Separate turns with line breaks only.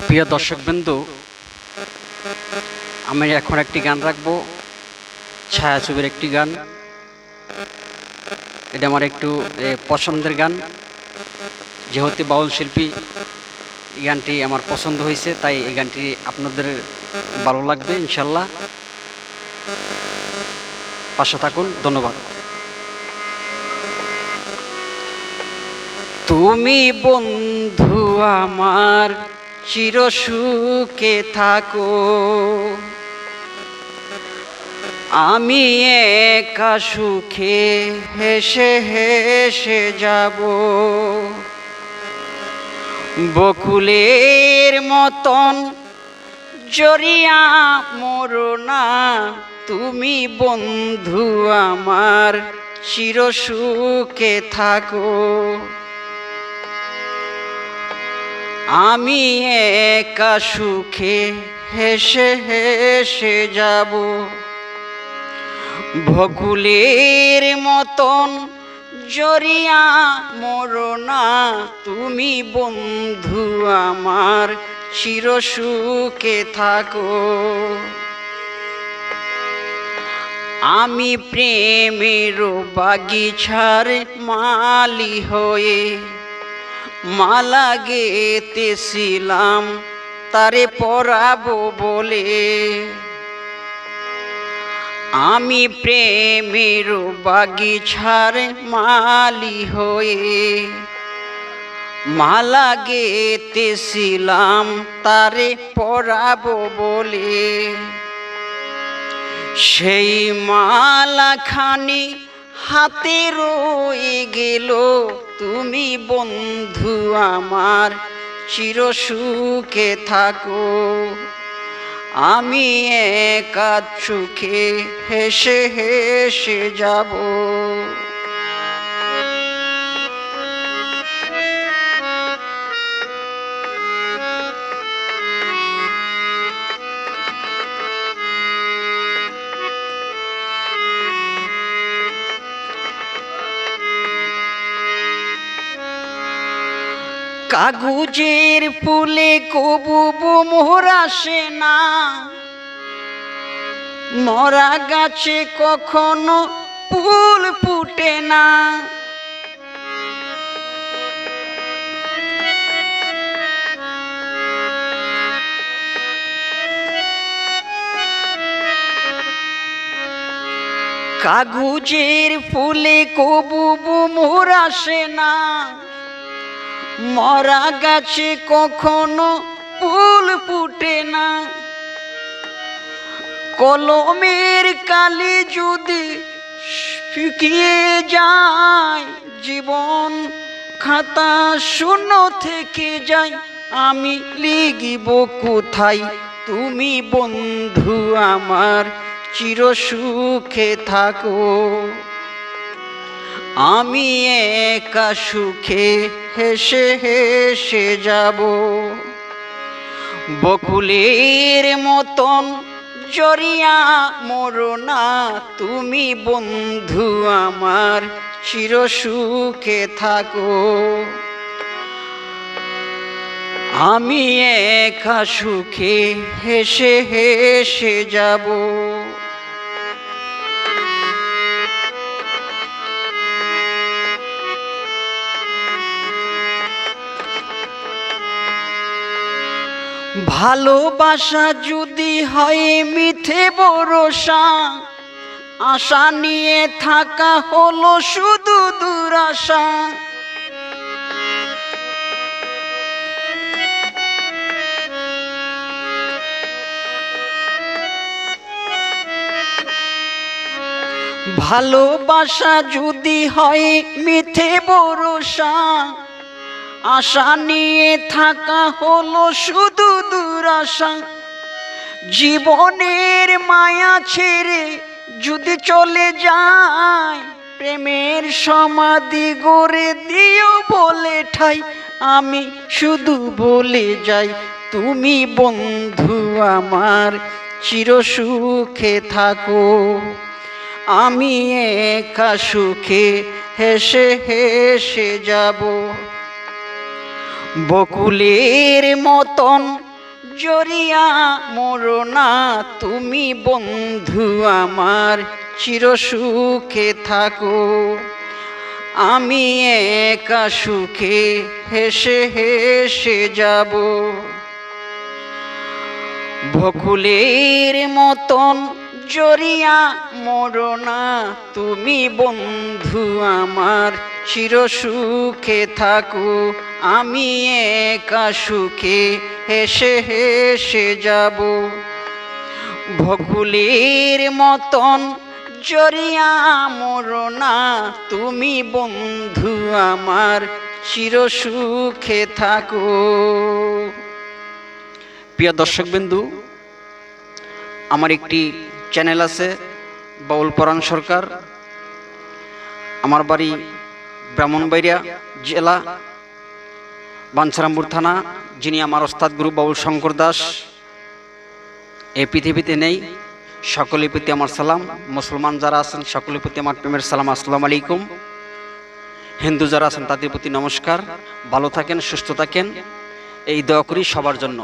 প্রিয় দর্শকবৃন্দ, আমি এখন একটি গান রাখবো, ছায়াছবির একটি গান। এটা আমার একটু পছন্দের গান, যেহেতু বাউল শিল্পী। এই গানটি আমার পছন্দ হয়েছে, তাই এই গানটি আপনাদের ভালো লাগবে ইনশাল্লাহ। পাশে থাকুন, ধন্যবাদ। তুমি বন্ধু আমার চির সুখে থাকো, আমি একা সুখে হেসে হেসে যাব। বকুলের মতন জড়িয়া মরো না, তুমি বন্ধু আমার চির সুখে থাকো। আমি একা সুখে হেসে হেসে যাব। বকুলের মতন জড়িয়া মরো না, তুমি বন্ধু আমার চির সুখে থাকো। আমি প্রেমের বাগিচার মালি হয়ে মালা গেতেছিলাম তারে পরাবো বলে। আমি প্রেমের বাগিচার মালি হয়ে মালা গেতেছিলাম তারে পরাবো বলে। সেই মালাখানি হাতে রয়ে গেল, তুমি বন্ধু আমার চির সুখে থাকো। আমি একা সুখে হেসে হেসে যাব। কাগজের ফুলে কবু মোহর আসে না, মরা গাছে কখনো ফুল ফুটে না। কাগজের ফুলে কবু মোহর আসে না, মরা গাছে কখনো ফুল ফুটে না। কলমের কালি যদি শুকিয়ে যায়, জীবন খাতা শূন্য থেকে যায়, আমি লিখিব কোথায়? তুমি বন্ধু আমার চির সুখে থাকো। আমি একা সুখে হেসে হেসে যাব। বকুলের মতন জড়িয়া মরো না, তুমি বন্ধু আমার চির সুখে থাকো। আমি একা সুখে হেসে হেসে যাব। ভালোবাসা যদি হয় মিথ্যে ভরসা, আশা নিয়ে থাকা হলো শুধু দুরাশা। ভালোবাসা যদি হয় মিথ্যে ভরসা, আশা নিয়ে থাকা হলো শুধু দুরাশা। জীবনের মায়া ছেড়ে যদি চলে যায়, প্রেমের সমাধি গড়ে দিও বলে ঠাই। আমি শুধু বলে যাই, তুমি বন্ধু আমার চির সুখে থাকো। আমি একা সুখে হেসে হেসে যাব। বকুলের মতন জড়িয়া মরো না তুমি বন্ধু আমার, চিরসুখে থাকো। আমি একা সুখে হেসে হেসে যাব। বকুলের মতন জড়িয়া মরো না তুমি বন্ধু আমার, চিরসুখে থাকো। আমি একা সুখে হেসে হেসে যাব। বকুলের মতন জড়িয়া মরো না তুমি বন্ধু আমার, চিরসুখে থাকো। প্রিয় দর্শকবৃন্দু, আমার একটি চ্যানেল আছে বাউল পরাণ সরকার। আমার বাড়ি ব্রাহ্মণবাড়িয়া জেলা, বাঞ্ছারামপুর থানা। যিনি আমার ওস্তাদ গুরু বাউল শঙ্কর দাস এই পৃথিবীতে নেই। সকলের প্রতি আমার সালাম। মুসলমান যারা আছেন সকলের প্রতি আমার প্রেমের সালাম, আসসালামু আলাইকুম। হিন্দু যারা আছেন তাদের প্রতি নমস্কার। ভালো থাকেন, সুস্থ থাকেন, এই দোয়া করি সবার জন্য।